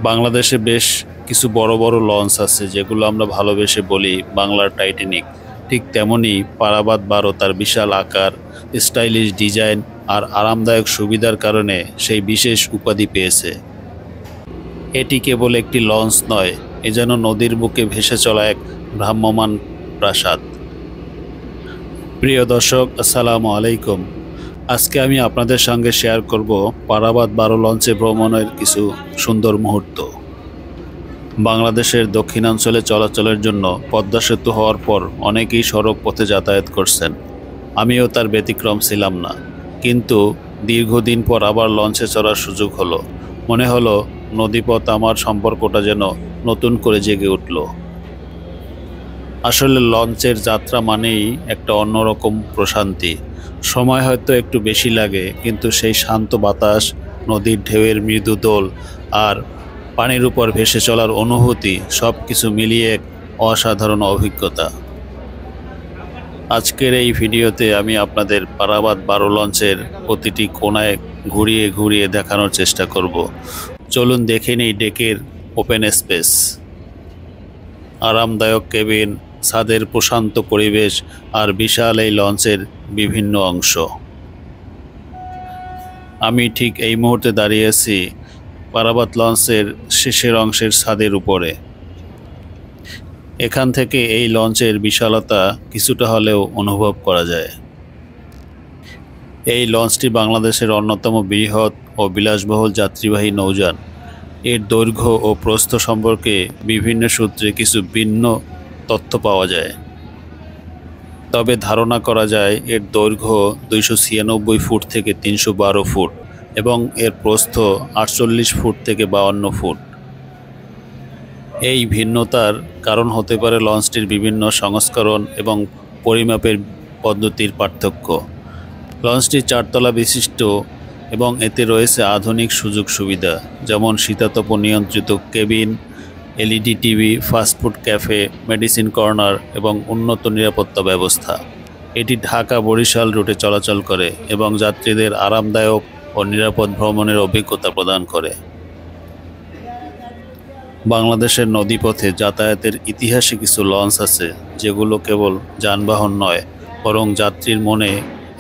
বাংলাদেশে বেশ কিছু বড় বড় লঞ্চ আছে যেগুলো আমরা ভালোবেসে বলি বাংলার টাইটানিক। ঠিক তেমনি পারাবাত 12 তার বিশাল আকার, স্টাইলিশ ডিজাইন আর আরামদায়ক সুবিধার কারণে সেই বিশেষ উপাধি পেয়েছে। এটি কেবল একটি লঞ্চ নয়, এ যেন নদীর বুকে ভেসে চলা এক ভ্রাম্যমাণ প্রাসাদ। প্রিয় দর্শক, আসসালামু আলাইকুম। আজকে আমি আপনাদের সঙ্গে শেয়ার করব পারাবাত 12 লঞ্চে ভ্রমণের কিছু সুন্দর মুহূর্ত। বাংলাদেশের দক্ষিণাঞ্চলে চলাচলের জন্য পদ্মা সেতু হওয়ার পর অনেকেই সড়ক পথে যাতায়াত করছেন। আমিও তার ব্যতিক্রম ছিলাম না, কিন্তু দীর্ঘদিন পর আবার লঞ্চে চড়ার সুযোগ হলো। মনে হলো নদীপথ আমার সম্পর্কটা যেন নতুন করে জেগে উঠল। আসলে লঞ্চের যাত্রা মানেই একটা অন্যরকম প্রশান্তি। সময় হয়তো একটু বেশি লাগে, কিন্তু সেই শান্ত বাতাস, নদীর ঢেউয়ের মৃদু দোল আর পানির উপর ভেসে চলার অনুভূতি সব কিছু মিলিয়ে এক অসাধারণ অভিজ্ঞতা। আজকের এই ভিডিওতে আমি আপনাদের পারাবাত 12 লঞ্চের প্রতিটি কোণায় ঘুরিয়ে ঘুরিয়ে দেখানোর চেষ্টা করব। চলুন দেখে নেই ডেকের ওপেন স্পেস, আরামদায়ক কেবিন, ছাদের প্রশান্ত পরিবেশ আর বিশাল এই লঞ্চের বিভিন্ন অংশ। আমি ঠিক এই মুহূর্তে দাঁড়িয়ে আছি পারাবাত লঞ্চের শেষের অংশের ছাদের উপরে। এখান থেকে এই লঞ্চের বিশালতা কিছুটা হলেও অনুভব করা যায়। এই লঞ্চটি বাংলাদেশের অন্যতম বৃহৎ ও বিলাসবহুল যাত্রীবাহী নৌযান। এর দৈর্ঘ্য ও প্রস্থ সম্পর্কে বিভিন্ন সূত্রে কিছু ভিন্ন তথ্য পাওয়া যায়, তবে ধারণা করা যায় এর দৈর্ঘ্য 296 ফুট থেকে 312 ফুট এবং এর প্রস্থ 48 ফুট থেকে 52 ফুট। এই ভিন্নতার কারণ হতে পারে লঞ্চটির বিভিন্ন সংস্করণ এবং পরিমাপের পদ্ধতির পার্থক্য। লঞ্চটি 4 তলা বিশিষ্ট এবং এতে রয়েছে আধুনিক সুযোগ সুবিধা, যেমন শীতাতপ নিয়ন্ত্রিত cabin, LED TV, fast food cafe, medicine corner এবং উন্নত নিরাপত্তা ব্যবস্থা। এটি ঢাকা-বরিশাল রুটে চলাচল করে এবং যাত্রীদের আরামদায়ক ও নিরাপদ ভ্রমণের অভিজ্ঞতা প্রদান করে। বাংলাদেশের নদীপথে যাতায়াতের ইতিহাসে কিছু লঞ্চ আছে যেগুলো কেবল যানবাহন নয়, বরং যাত্রীর মনে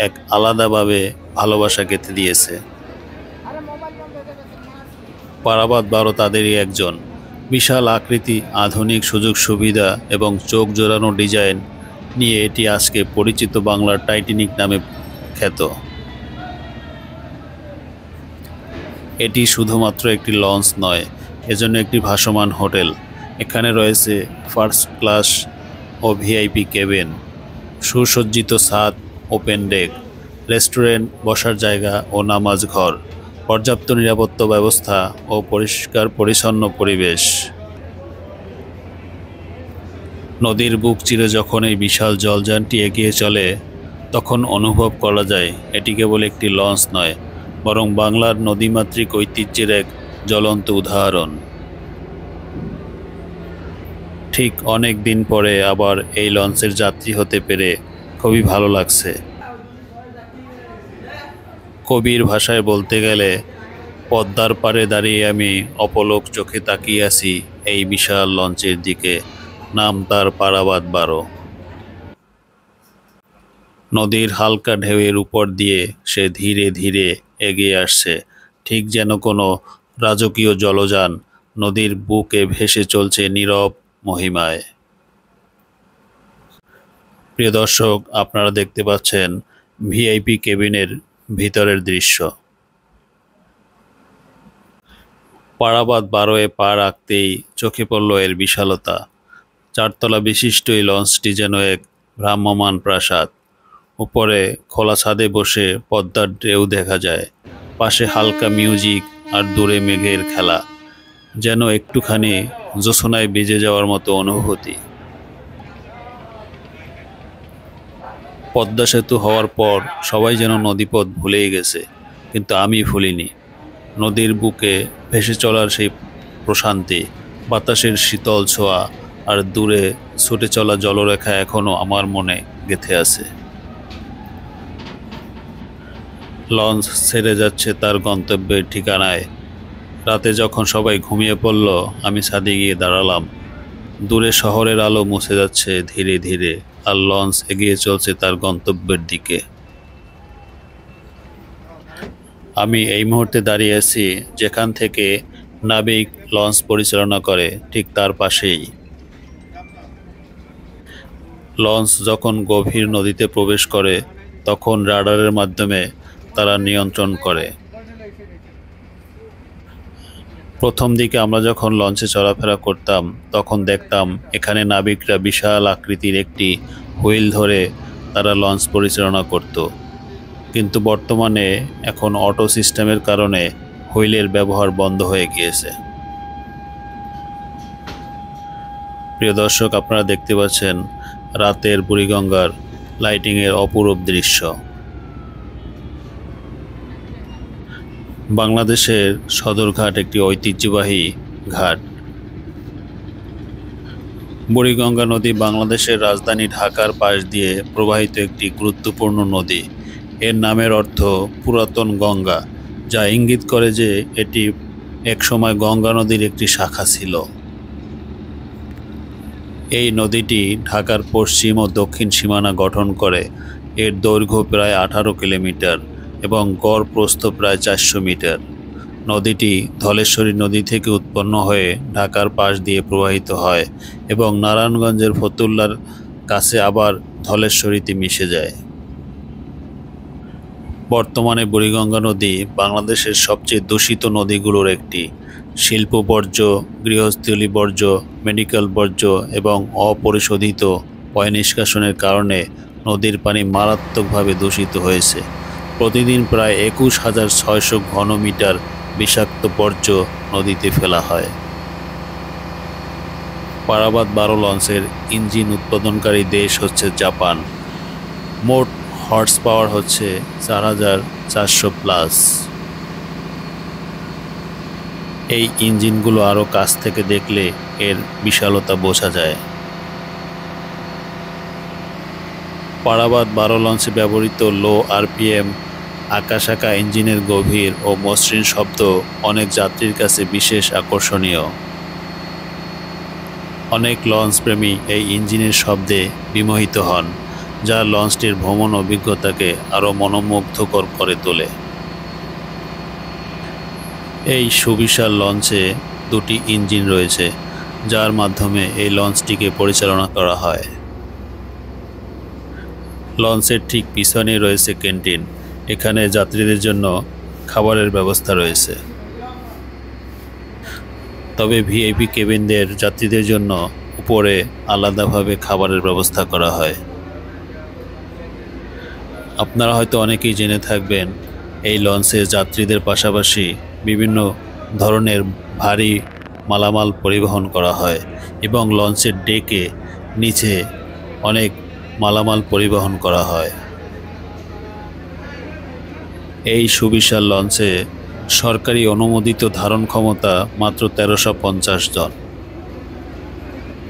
এক আলাদাভাবে ভালোবাসা গেঁথে দিয়েছে। পারাবাত 12 তাদেরই একজন। বিশাল আকৃতি, আধুনিক সুযোগ সুবিধা এবং চোখ জোড়ানো ডিজাইন নিয়ে এটি আজকে পরিচিত বাংলার টাইটানিক নামে খ্যাত। এটি শুধুমাত্র একটি লঞ্চ নয়, এজন্য একটি ভাসমান হোটেল। এখানে রয়েছে ফার্স্ট ক্লাস ও ভিআইপি কেবিন, সুসজ্জিত ছাদ, ওপেন ডেক, রেস্টুরেন্ট, বসার জায়গা ও নামাজ ঘর, পর্যাপ্ত নিরাপত্তা ব্যবস্থা ও পরিষ্কার পরিচ্ছন্ন পরিবেশ। নদীর বুক চিরে যখন এই বিশাল জলযানটি এগিয়ে চলে, তখন অনুভব করা যায় এটি কেবল একটি লঞ্চ নয়, বরং বাংলার নদীমাতৃক ঐতিহ্যের এক জ্বলন্ত উদাহরণ। ঠিক অনেক দিন পরে আবার এই লঞ্চের যাত্রী হতে পেরে খুবই ভালো লাগছে। কবির ভাষায় বলতে গেলে, পদ্মার পাড়ে দাঁড়িয়ে আমি অপলক চোখে তাকিয়ে আছি এই বিশাল লঞ্চের দিকে। নাম তার পারাবাত 12। নদীর হালকা ঢেউয়ের উপর দিয়ে সে ধীরে ধীরে এগিয়ে আসছে, ঠিক যেন কোনো রাজকীয় জলযান নদীর বুকে ভেসে চলছে নীরব মহিমায়। প্রিয় দর্শক, আপনারা দেখতে পাচ্ছেন ভিআইপি কেবিনের ভিতরের দৃশ্য। পারাবাত 12-এ পা রাখতেই চোখে পড়ল এর বিশালতা। 4 তলা বিশিষ্ট এই লঞ্চটি যেন এক ভ্রাম্যমাণ প্রাসাদ। উপরে খোলা ছাদে বসে পদ্মার ঢেউ দেখা যায়, পাশে হালকা মিউজিক আর দূরে মেঘের খেলা, যেন একটুখানি জোছনায় ভিজে যাওয়ার মতো অনুভূতি। পদ্মা সেতু হওয়ার পর সবাই যেন নদীপথ ভুলেই গেছে, কিন্তু আমি ভুলিনি। নদীর বুকে ভেসে চলার সেই প্রশান্তি, বাতাসের শীতল ছোঁয়া আর দূরে ছুটে চলা জলরেখা এখনও আমার মনে গেঁথে আছে। লঞ্চ ছেড়ে যাচ্ছে তার গন্তব্যের ঠিকানায়। রাতে যখন সবাই ঘুমিয়ে পড়ল, আমি ছাদে গিয়ে দাঁড়ালাম। দূরে শহরের আলো মুছে যাচ্ছে ধীরে ধীরে, আর লঞ্চ এগিয়ে চলছে তার গন্তব্যের দিকে। আমি এই মুহূর্তে দাঁড়িয়ে আছি যেখান থেকে নাবিক লঞ্চ পরিচালনা করে, ঠিক তার পাশেই। লঞ্চ যখন গভীর নদীতে প্রবেশ করে তখন রাডারের মাধ্যমে তারা নিয়ন্ত্রণ করে। প্রথম দিকে আমরা যখন লঞ্চে চলাফেরা করতাম তখন দেখতাম এখানে নাবিকরা বিশাল আকৃতির একটি হুইল ধরে তারা লঞ্চ পরিচালনা করত, কিন্তু বর্তমানে এখন অটো সিস্টেমের কারণে হুইলের ব্যবহার বন্ধ হয়ে গিয়েছে। প্রিয় দর্শক, আপনারা দেখতে পাচ্ছেন রাতের বুড়িগঙ্গার লাইটিংয়ের অপরূপ দৃশ্য। বাংলাদেশের সদরঘাট একটি ঐতিহ্যবাহী ঘাট। বুড়িগঙ্গা নদী বাংলাদেশের রাজধানী ঢাকার পাশ দিয়ে প্রবাহিত একটি গুরুত্বপূর্ণ নদী। এর নামের অর্থ পুরাতন গঙ্গা, যা ইঙ্গিত করে যে এটি একসময় গঙ্গা নদীর একটি শাখা ছিল। এই নদীটি ঢাকার পশ্চিম ও দক্ষিণ সীমানা গঠন করে। এর দৈর্ঘ্য প্রায় 18 কিলোমিটার এবং গড় প্রস্থ প্রায় 400 মিটার। নদীটি ধলেশ্বরী নদী থেকে উৎপন্ন হয়ে ঢাকার পাশ দিয়ে প্রবাহিত হয় এবং নারায়ণগঞ্জের ফতুল্লার কাছে আবার ধলেশ্বরীতে মিশে যায়। বর্তমানে বুড়িগঙ্গা নদী বাংলাদেশের সবচেয়ে দূষিত নদীগুলোর একটি। শিল্প বর্জ্য, গৃহস্থলী বর্জ্য, মেডিকেল বর্জ্য এবং অপরিশোধিত পয় নিষ্কাশনের কারণে নদীর পানি মারাত্মকভাবে দূষিত হয়েছে। প্রতিদিন প্রায় 21,600 ঘনমিটার বিষাক্ত বর্জ্য নদীতে ফেলা হয়। পারাবাদ 12 লঞ্চের ইঞ্জিন উৎপাদনকারী দেশ হচ্ছে জাপান। মোট হর্স পাওয়ার হচ্ছে 4,400+। এই ইঞ্জিনগুলো আরও কাছ থেকে দেখলে এর বিশালতা বোঝা যায়। পারাবাদ 12 লঞ্চে ব্যবহৃত লো আরপিএম আকাশাকা ইঞ্জিনের গভীর ও মসৃণ শব্দ অনেক যাত্রীর কাছে বিশেষ আকর্ষণীয়। অনেক লঞ্চ প্রেমী এই ইঞ্জিনের শব্দে বিমোহিত হন, যা লঞ্চটির ভ্রমণ অভিজ্ঞতাকে আরও মনোমুগ্ধকর করে তোলে। এই সুবিশাল লঞ্চে 2টি ইঞ্জিন রয়েছে, যার মাধ্যমে এই লঞ্চটিকে পরিচালনা করা হয়। লঞ্চের ঠিক পিছনে রয়েছে ক্যান্টিন। এখানে যাত্রীদের জন্য খাবারের ব্যবস্থা রয়েছে। তবে ভিআইপি কেবিনদের যাত্রীদের জন্য উপরে আলাদাভাবে খাবারের ব্যবস্থা করা হয়। আপনারা হয়তো অনেকেই জেনে থাকবেন এই লঞ্চে যাত্রীদের পাশাপাশি বিভিন্ন ধরনের ভারী মালামাল পরিবহন করা হয় এবং লঞ্চের ডেকে নিচে অনেক মালামাল পরিবহন করা হয়। এই সুবিশাল লঞ্চে সরকারি অনুমোদিত ধারণ ক্ষমতা মাত্র 1350 জন।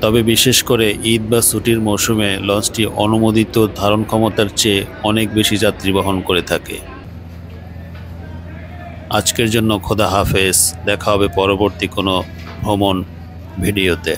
তবে বিশেষ করে ঈদ বা ছুটির মৌসুমে লঞ্চটি অনুমোদিত ধারণ ক্ষমতার চেয়ে অনেক বেশি যাত্রী বহন করে থাকে। আজকের জন্য খোদা হাফেজ। দেখা হবে পরবর্তী কোনো ভ্রমণ ভিডিওতে।